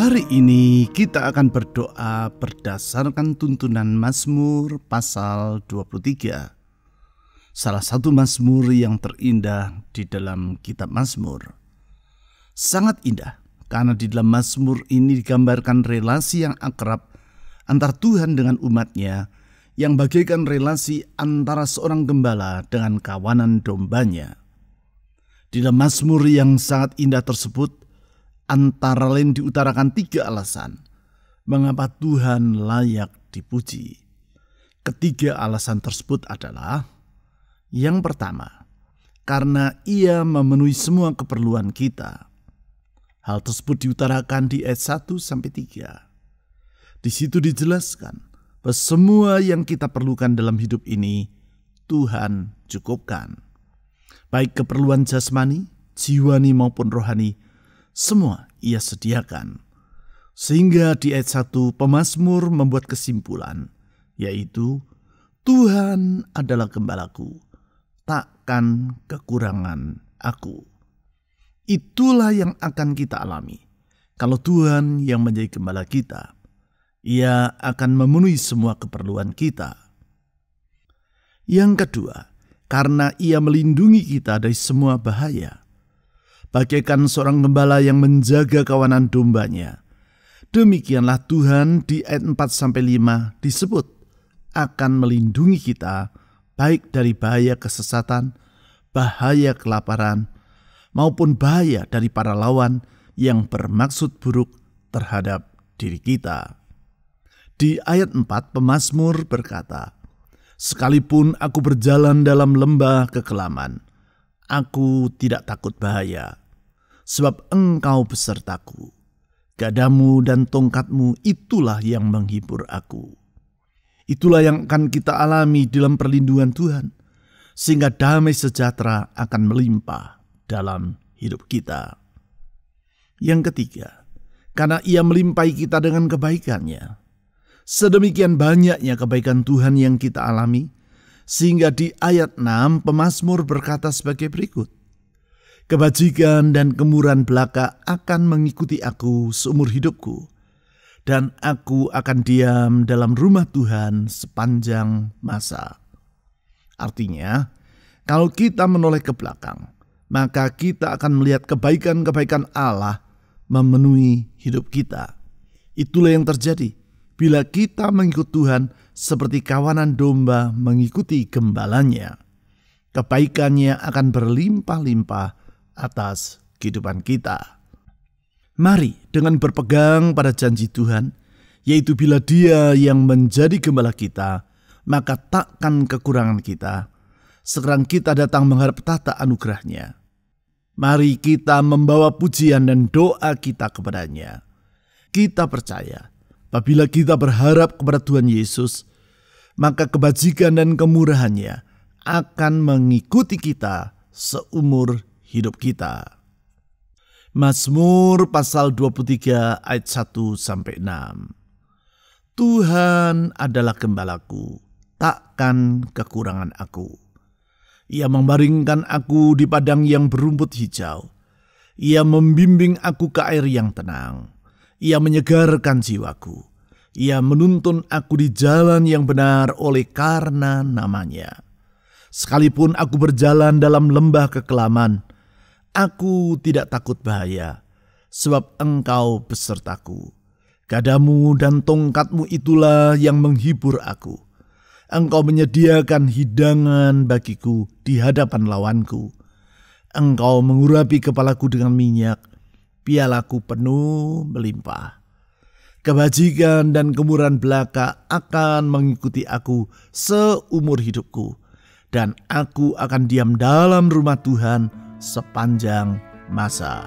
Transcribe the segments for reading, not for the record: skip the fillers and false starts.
Hari ini kita akan berdoa berdasarkan tuntunan Mazmur pasal 23. Salah satu Mazmur yang terindah di dalam kitab Mazmur. Sangat indah karena di dalam Mazmur ini digambarkan relasi yang akrab antara Tuhan dengan umatnya, yang bagaikan relasi antara seorang gembala dengan kawanan dombanya. Di dalam Mazmur yang sangat indah tersebut, antara lain diutarakan 3 alasan mengapa Tuhan layak dipuji. Ketiga alasan tersebut adalah: yang pertama, karena Ia memenuhi semua keperluan kita. Hal tersebut diutarakan di ayat 1-3. Di situ dijelaskan bahwa semua yang kita perlukan dalam hidup ini Tuhan cukupkan. Baik keperluan jasmani, jiwani maupun rohani, semua Ia sediakan. Sehingga di ayat 1 pemazmur membuat kesimpulan, yaitu Tuhan adalah gembalaku, takkan kekurangan aku. Itulah yang akan kita alami. Kalau Tuhan yang menjadi gembala kita, Ia akan memenuhi semua keperluan kita. Yang kedua, karena Ia melindungi kita dari semua bahaya. Bagaikan seorang gembala yang menjaga kawanan dombanya, demikianlah Tuhan di ayat 4-5 disebut akan melindungi kita baik dari bahaya kesesatan, bahaya kelaparan, maupun bahaya dari para lawan yang bermaksud buruk terhadap diri kita. Di ayat 4 pemazmur berkata, "Sekalipun aku berjalan dalam lembah kekelaman, aku tidak takut bahaya, sebab Engkau besertaku. Gadamu dan tongkatmu itulah yang menghibur aku." Itulah yang akan kita alami dalam perlindungan Tuhan, sehingga damai sejahtera akan melimpah dalam hidup kita. Yang ketiga, karena Ia melimpahi kita dengan kebaikan-Nya. Sedemikian banyaknya kebaikan Tuhan yang kita alami, sehingga di ayat 6 pemazmur berkata sebagai berikut, "Kebajikan dan kemurahan belaka akan mengikuti aku seumur hidupku, dan aku akan diam dalam rumah Tuhan sepanjang masa." Artinya, kalau kita menoleh ke belakang, maka kita akan melihat kebaikan-kebaikan Allah memenuhi hidup kita. Itulah yang terjadi bila kita mengikut Tuhan seperti kawanan domba mengikuti gembalanya. Kebaikan-Nya akan berlimpah-limpah atas kehidupan kita. Mari dengan berpegang pada janji Tuhan, yaitu bila Dia yang menjadi gembala kita, maka takkan kekurangan kita. Sekarang kita datang mengharap tahta anugerah-Nya. Mari kita membawa pujian dan doa kita kepada-Nya. Kita percaya, apabila kita berharap kepada Tuhan Yesus, maka kebajikan dan kemurahan-Nya akan mengikuti kita seumur hidup kita. Mazmur pasal 23 ayat 1-6. Tuhan adalah gembalaku, takkan kekurangan aku. Ia membaringkan aku di padang yang berumput hijau. Ia membimbing aku ke air yang tenang. Ia menyegarkan jiwaku. Ia menuntun aku di jalan yang benar oleh karena nama-Nya. Sekalipun aku berjalan dalam lembah kekelaman, aku tidak takut bahaya, sebab Engkau besertaku. Gadamu dan tongkatmu itulah yang menghibur aku. Engkau menyediakan hidangan bagiku di hadapan lawanku. Engkau mengurapi kepalaku dengan minyak, pialaku penuh melimpah. Kebajikan dan kemurahan belaka akan mengikuti aku seumur hidupku, dan aku akan diam dalam rumah Tuhan sepanjang masa.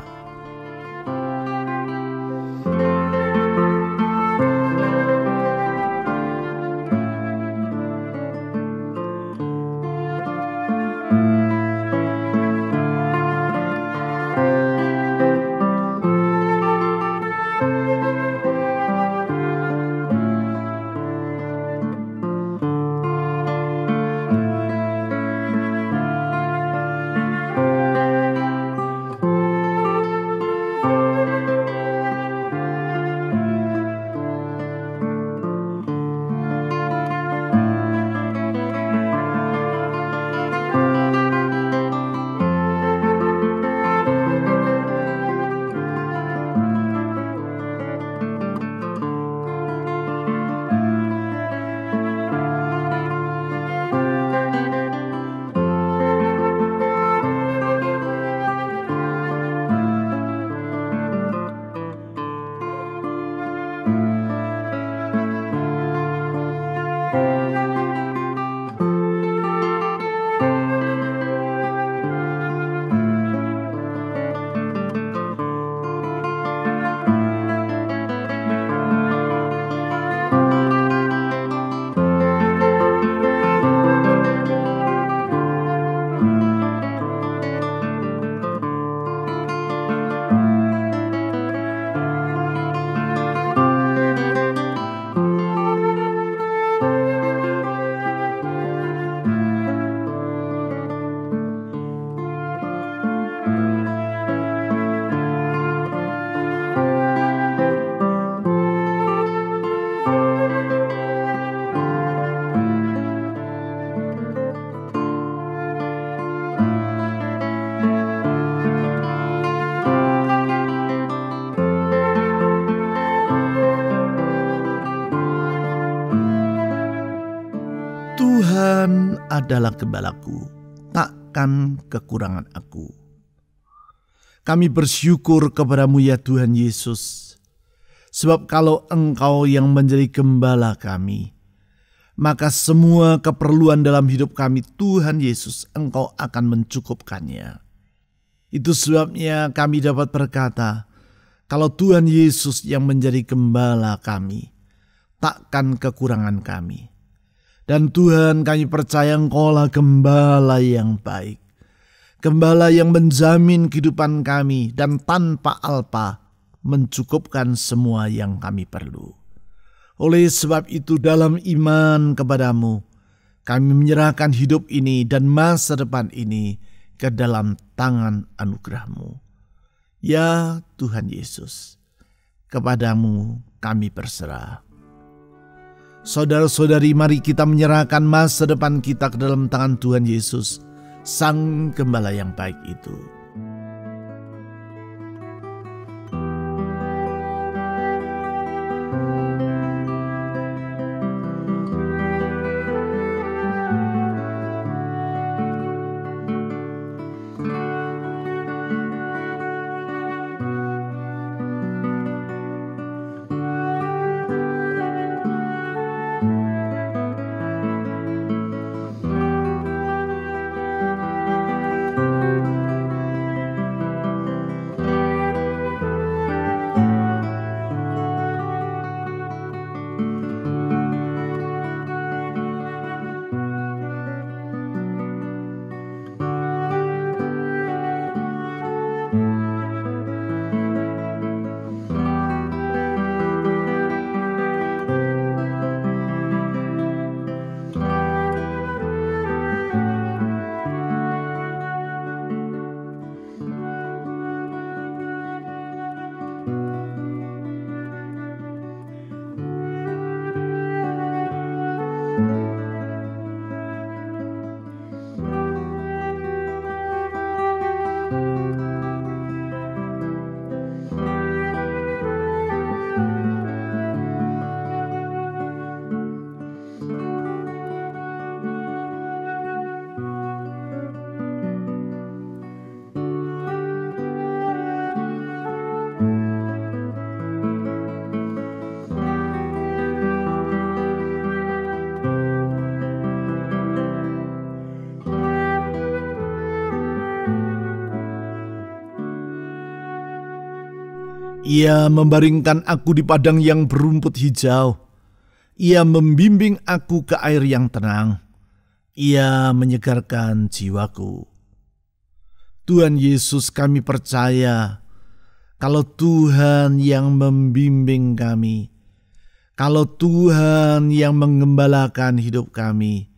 Tuhan adalah gembalaku, takkan kekurangan aku. Kami bersyukur kepada-Mu ya Tuhan Yesus, sebab kalau Engkau yang menjadi gembala kami, maka semua keperluan dalam hidup kami Tuhan Yesus Engkau akan mencukupkannya. Itu sebabnya kami dapat berkata, kalau Tuhan Yesus yang menjadi gembala kami, takkan kekurangan kami. Dan Tuhan, kami percaya Engkau-lah gembala yang baik. Gembala yang menjamin kehidupan kami dan tanpa alpa mencukupkan semua yang kami perlu. Oleh sebab itu dalam iman kepada-Mu, kami menyerahkan hidup ini dan masa depan ini ke dalam tangan anugerah-Mu. Ya Tuhan Yesus, kepada-Mu kami berserah. Saudara-saudari, mari kita menyerahkan masa depan kita ke dalam tangan Tuhan Yesus, Sang Gembala yang baik itu. Ia membaringkan aku di padang yang berumput hijau. Ia membimbing aku ke air yang tenang. Ia menyegarkan jiwaku. Tuhan Yesus, kami percaya kalau Tuhan yang membimbing kami, kalau Tuhan yang menggembalakan hidup kami,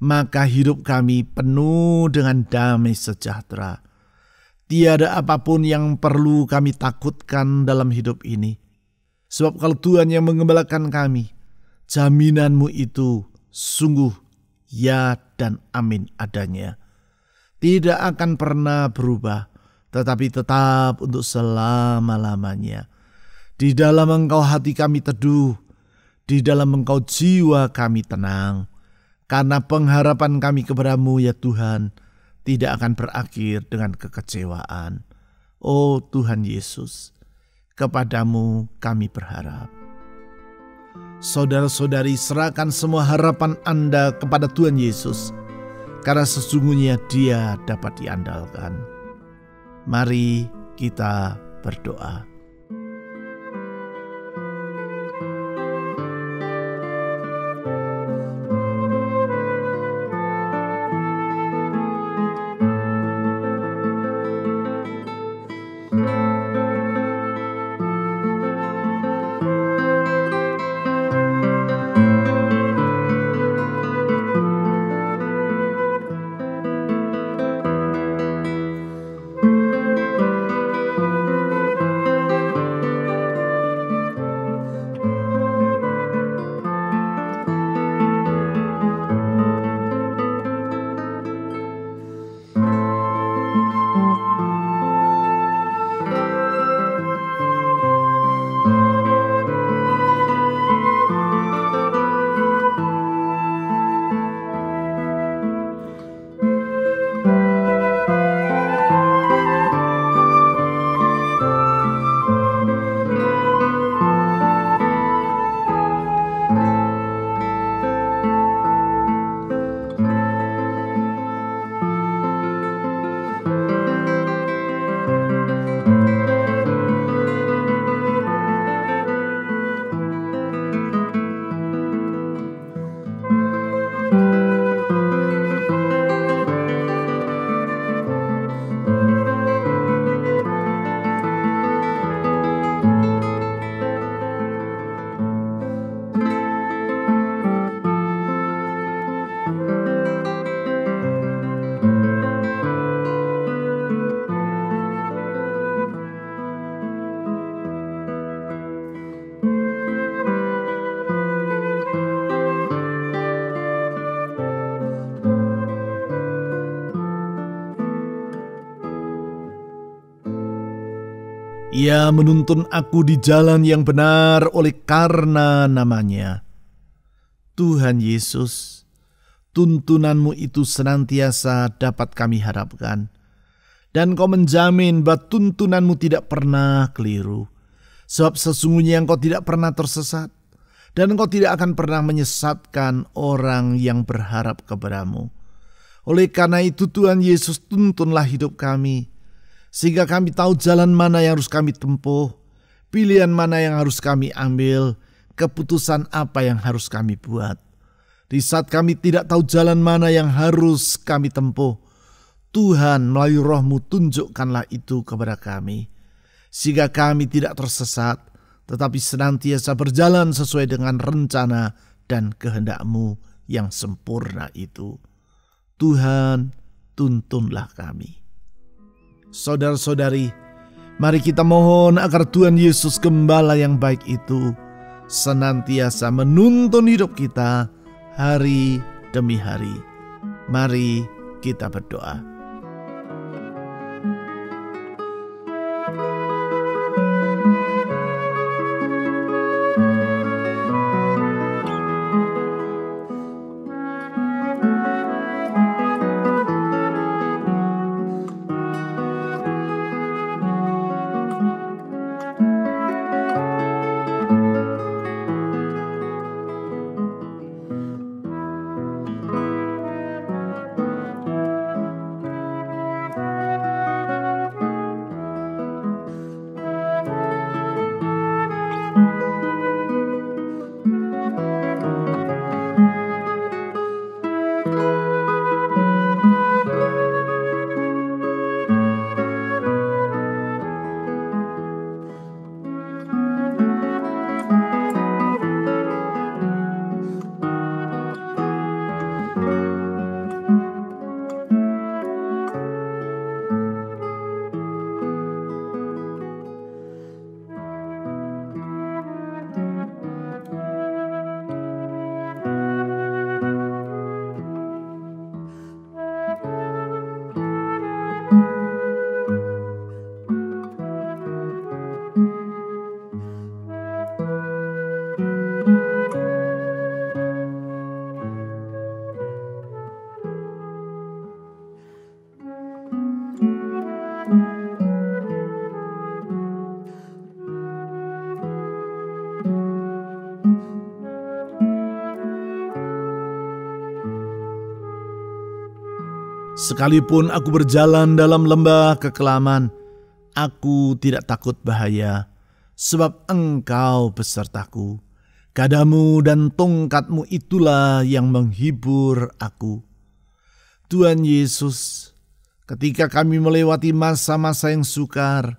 maka hidup kami penuh dengan damai sejahtera. Tiada apapun yang perlu kami takutkan dalam hidup ini. Sebab kalau Tuhan yang menggembalakan kami, jaminan-Mu itu sungguh ya dan amin adanya. Tidak akan pernah berubah, tetapi tetap untuk selama-lamanya. Di dalam Engkau hati kami teduh, di dalam Engkau jiwa kami tenang. Karena pengharapan kami kepada-Mu ya Tuhan, tidak akan berakhir dengan kekecewaan. Oh Tuhan Yesus, kepada-Mu kami berharap. Saudara-saudari, serahkan semua harapan Anda kepada Tuhan Yesus, karena sesungguhnya Dia dapat diandalkan. Mari kita berdoa. Ia menuntun aku di jalan yang benar oleh karena nama-Nya. Tuhan Yesus, tuntunan-Mu itu senantiasa dapat kami harapkan. Dan Kau menjamin bahwa tuntunan-Mu tidak pernah keliru. Sebab sesungguhnya Engkau tidak pernah tersesat. Dan Engkau tidak akan pernah menyesatkan orang yang berharap kepada-Mu. Oleh karena itu Tuhan Yesus, tuntunlah hidup kami, sehingga kami tahu jalan mana yang harus kami tempuh, pilihan mana yang harus kami ambil, keputusan apa yang harus kami buat. Di saat kami tidak tahu jalan mana yang harus kami tempuh, Tuhan melalui Roh-Mu tunjukkanlah itu kepada kami, sehingga kami tidak tersesat, tetapi senantiasa berjalan sesuai dengan rencana dan kehendak-Mu yang sempurna itu. Tuhan, tuntunlah kami. Saudara-saudari, mari kita mohon agar Tuhan Yesus Gembala yang baik itu senantiasa menuntun hidup kita hari demi hari. Mari kita berdoa. Sekalipun aku berjalan dalam lembah kekelaman, aku tidak takut bahaya, sebab Engkau besertaku. Gadamu dan tongkatmu itulah yang menghibur aku. Tuhan Yesus, ketika kami melewati masa-masa yang sukar,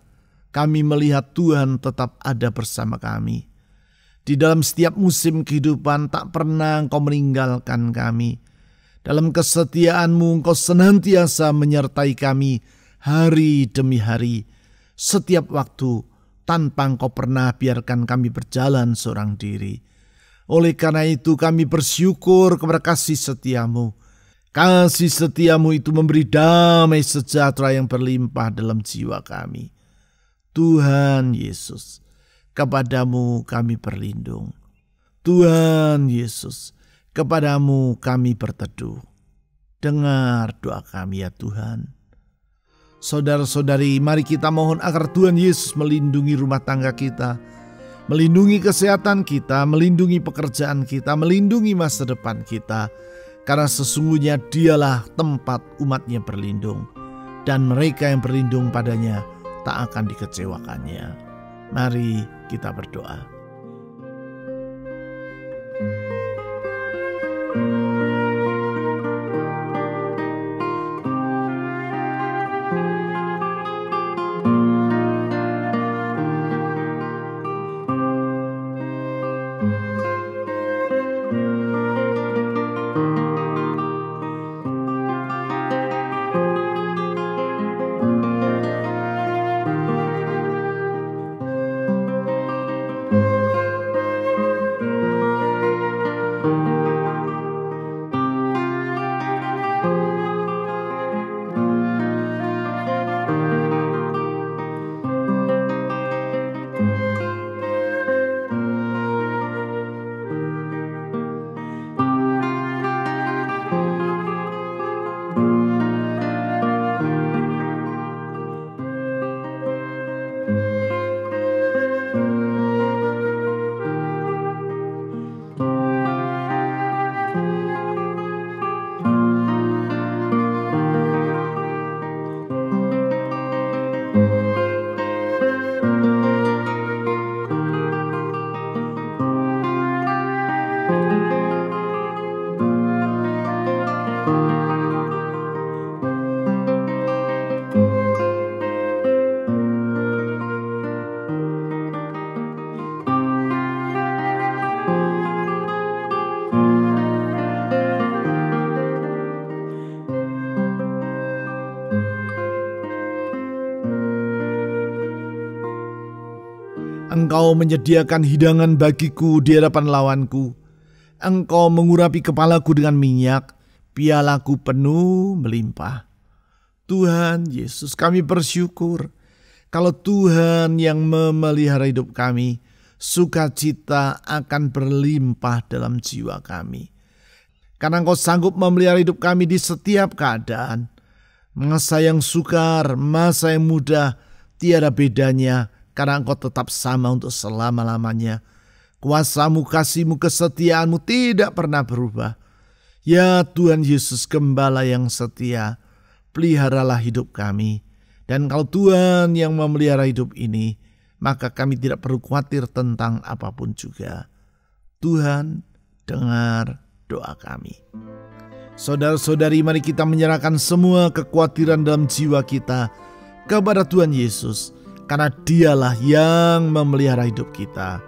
kami melihat Tuhan tetap ada bersama kami. Di dalam setiap musim kehidupan tak pernah Engkau meninggalkan kami. Dalam kesetiaan-Mu Engkau senantiasa menyertai kami hari demi hari, setiap waktu, tanpa Engkau pernah biarkan kami berjalan seorang diri. Oleh karena itu kami bersyukur kepada kasih setia-Mu. Kasih setia-Mu itu memberi damai sejahtera yang berlimpah dalam jiwa kami. Tuhan Yesus, kepadamu kami berlindung. Tuhan Yesus, kepadamu kami berteduh. Dengar doa kami ya Tuhan. Saudara-saudari, mari kita mohon agar Tuhan Yesus melindungi rumah tangga kita, melindungi kesehatan kita, melindungi pekerjaan kita, melindungi masa depan kita. Karena sesungguhnya Dialah tempat umat-Nya berlindung, dan mereka yang berlindung padanya tak akan dikecewakannya. Mari kita berdoa. Engkau menyediakan hidangan bagiku di hadapan lawanku. Engkau mengurapi kepalaku dengan minyak, pialaku penuh melimpah. Tuhan Yesus, kami bersyukur kalau Tuhan yang memelihara hidup kami, sukacita akan berlimpah dalam jiwa kami. Karena Engkau sanggup memelihara hidup kami di setiap keadaan. Masa yang sukar, masa yang mudah, tiada bedanya. Karena Engkau tetap sama untuk selama-lamanya. Kuasa-Mu, kasih-Mu, kesetiaan-Mu tidak pernah berubah. Ya Tuhan Yesus, Gembala yang setia, peliharalah hidup kami. Dan kalau Tuhan yang memelihara hidup ini, maka kami tidak perlu khawatir tentang apapun juga. Tuhan, dengar doa kami. Saudara-saudari, mari kita menyerahkan semua kekhawatiran dalam jiwa kita kepada Tuhan Yesus. Karena Dialah yang memelihara hidup kita.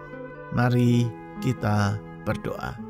Mari kita berdoa.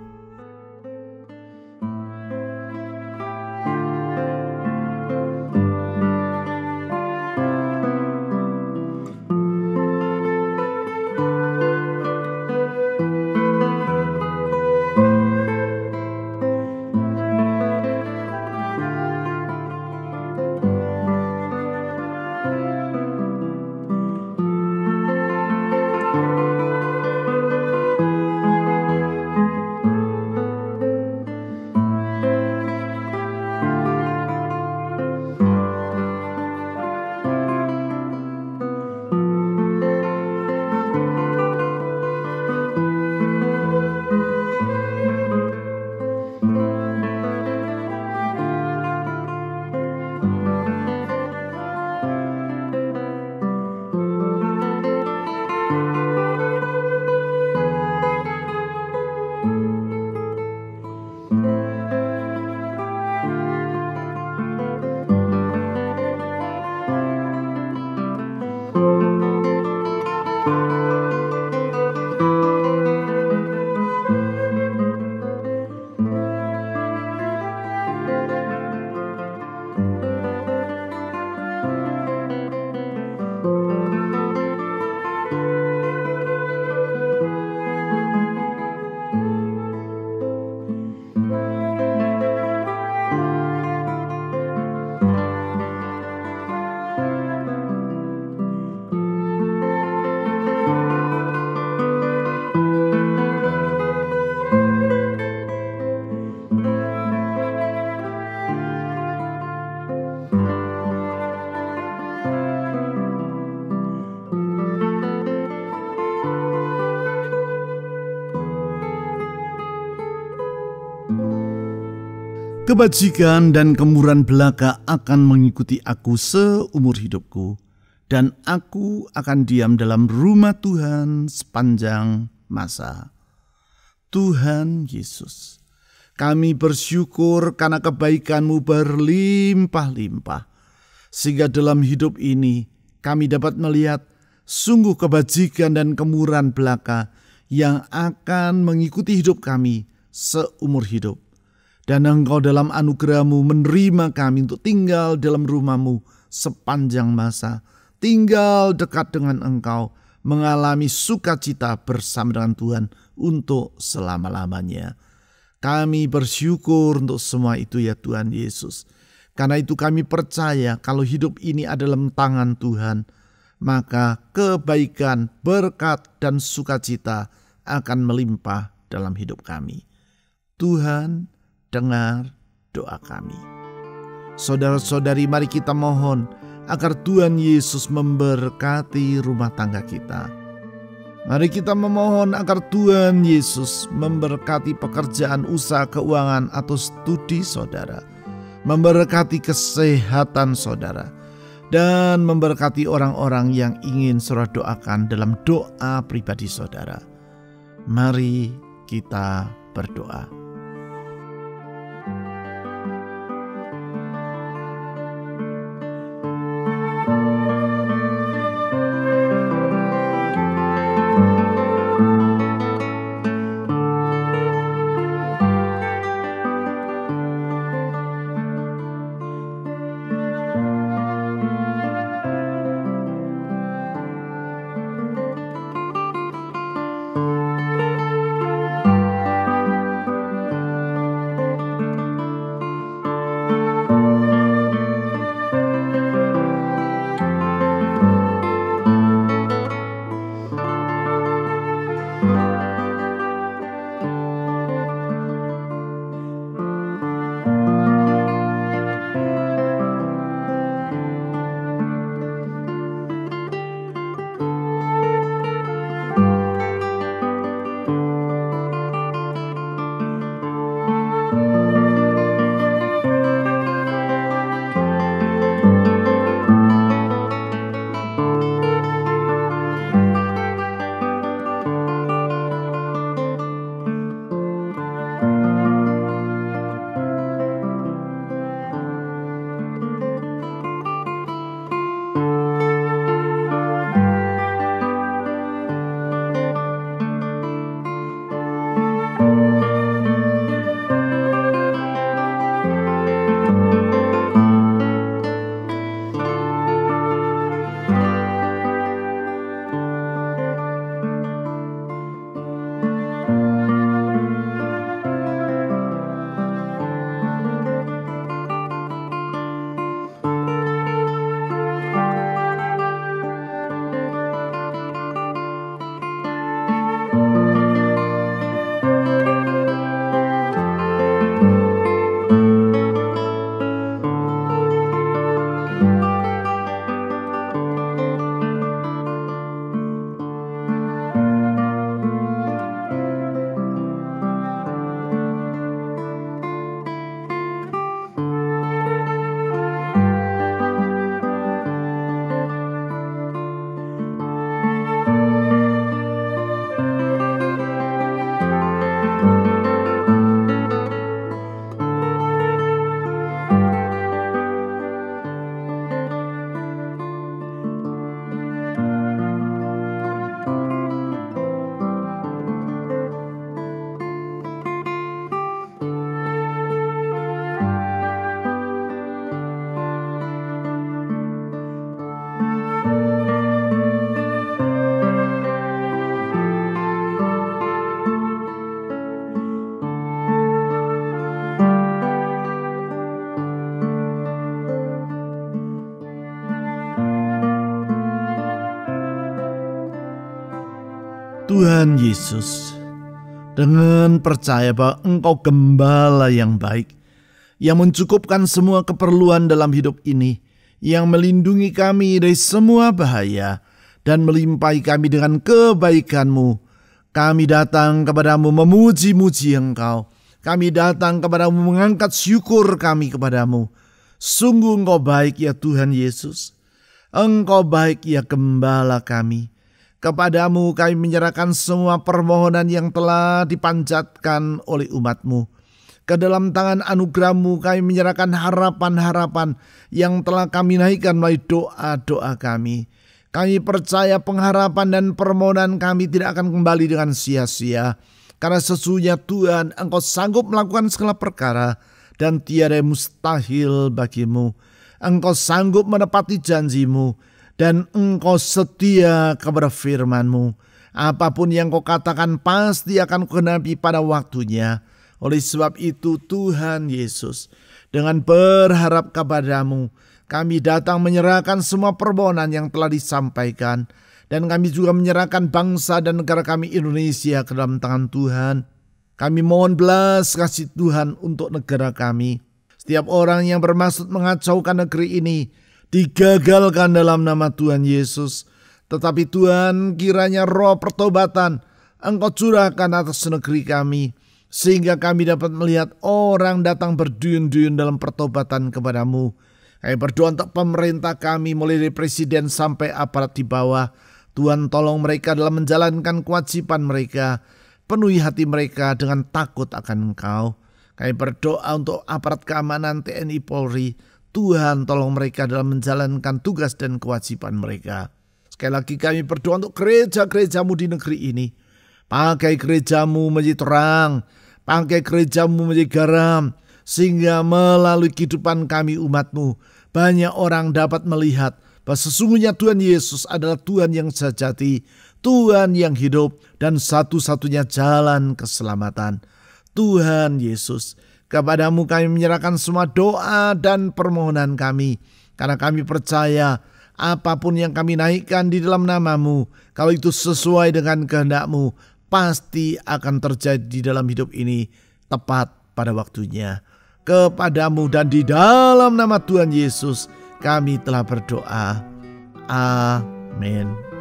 Kebajikan dan kemurahan belaka akan mengikuti aku seumur hidupku, dan aku akan diam dalam rumah Tuhan sepanjang masa. Tuhan Yesus, kami bersyukur karena kebaikan-Mu berlimpah-limpah, sehingga dalam hidup ini kami dapat melihat sungguh kebajikan dan kemurahan belaka yang akan mengikuti hidup kami seumur hidup. Dan Engkau dalam anugerah-Mu menerima kami untuk tinggal dalam rumah-Mu sepanjang masa. Tinggal dekat dengan Engkau, mengalami sukacita bersama dengan Tuhan untuk selama-lamanya. Kami bersyukur untuk semua itu ya Tuhan Yesus. Karena itu kami percaya kalau hidup ini adalah tangan Tuhan, maka kebaikan, berkat, dan sukacita akan melimpah dalam hidup kami. Tuhan, dengar doa kami. Saudara-saudari, mari kita mohon agar Tuhan Yesus memberkati rumah tangga kita. Mari kita memohon agar Tuhan Yesus memberkati pekerjaan, usaha, keuangan, atau studi saudara, memberkati kesehatan saudara, dan memberkati orang-orang yang ingin saudara doakan dalam doa pribadi saudara. Mari kita berdoa. Tuhan Yesus, dengan percaya bahwa Engkau gembala yang baik, yang mencukupkan semua keperluan dalam hidup ini, yang melindungi kami dari semua bahaya, dan melimpahi kami dengan kebaikan-Mu. Kami datang kepadamu memuji-muji Engkau, Kami datang kepadamu mengangkat syukur kami kepadamu. Sungguh Engkau baik ya Tuhan Yesus. Engkau baik ya Gembala kami. Kepadamu kami menyerahkan semua permohonan yang telah dipanjatkan oleh umat-Mu. Ke dalam tangan anugerah-Mu kami menyerahkan harapan-harapan yang telah kami naikkan melalui doa-doa kami. Kami percaya pengharapan dan permohonan kami tidak akan kembali dengan sia-sia. Karena sesungguhnya Tuhan, Engkau sanggup melakukan segala perkara dan tiada yang mustahil bagimu. Engkau sanggup menepati janji-Mu dan Engkau setia kepada firman-Mu. Apapun yang Kau katakan pasti akan Kau genapi pada waktunya. Oleh sebab itu Tuhan Yesus, dengan berharap kepadamu, kami datang menyerahkan semua permohonan yang telah disampaikan. Dan kami juga menyerahkan bangsa dan negara kami Indonesia ke dalam tangan Tuhan. Kami mohon belas kasih Tuhan untuk negara kami. Setiap orang yang bermaksud mengacaukan negeri ini digagalkan dalam nama Tuhan Yesus. Tetapi Tuhan, kiranya roh pertobatan Engkau curahkan atas negeri kami, sehingga kami dapat melihat orang datang berduyun-duyun dalam pertobatan kepadamu. Kami berdoa untuk pemerintah kami, mulai dari presiden sampai aparat di bawah. Tuhan, tolong mereka dalam menjalankan kewajiban mereka. Penuhi hati mereka dengan takut akan Engkau. Kami berdoa untuk aparat keamanan TNI Polri. Tuhan, tolong mereka dalam menjalankan tugas dan kewajiban mereka. Sekali lagi kami berdoa untuk gereja-gereja-Mu di negeri ini. Pakai gereja-Mu menjadi terang. Pakai gereja-Mu menjadi garam. Sehingga melalui kehidupan kami umat-Mu, banyak orang dapat melihat bahwa sesungguhnya Tuhan Yesus adalah Tuhan yang sejati, Tuhan yang hidup, dan satu-satunya jalan keselamatan. Tuhan Yesus, kepadamu kami menyerahkan semua doa dan permohonan kami, karena kami percaya apapun yang kami naikkan di dalam nama-Mu, kalau itu sesuai dengan kehendak-Mu, pasti akan terjadi di dalam hidup ini tepat pada waktunya. Kepadamu dan di dalam nama Tuhan Yesus kami telah berdoa. Amin.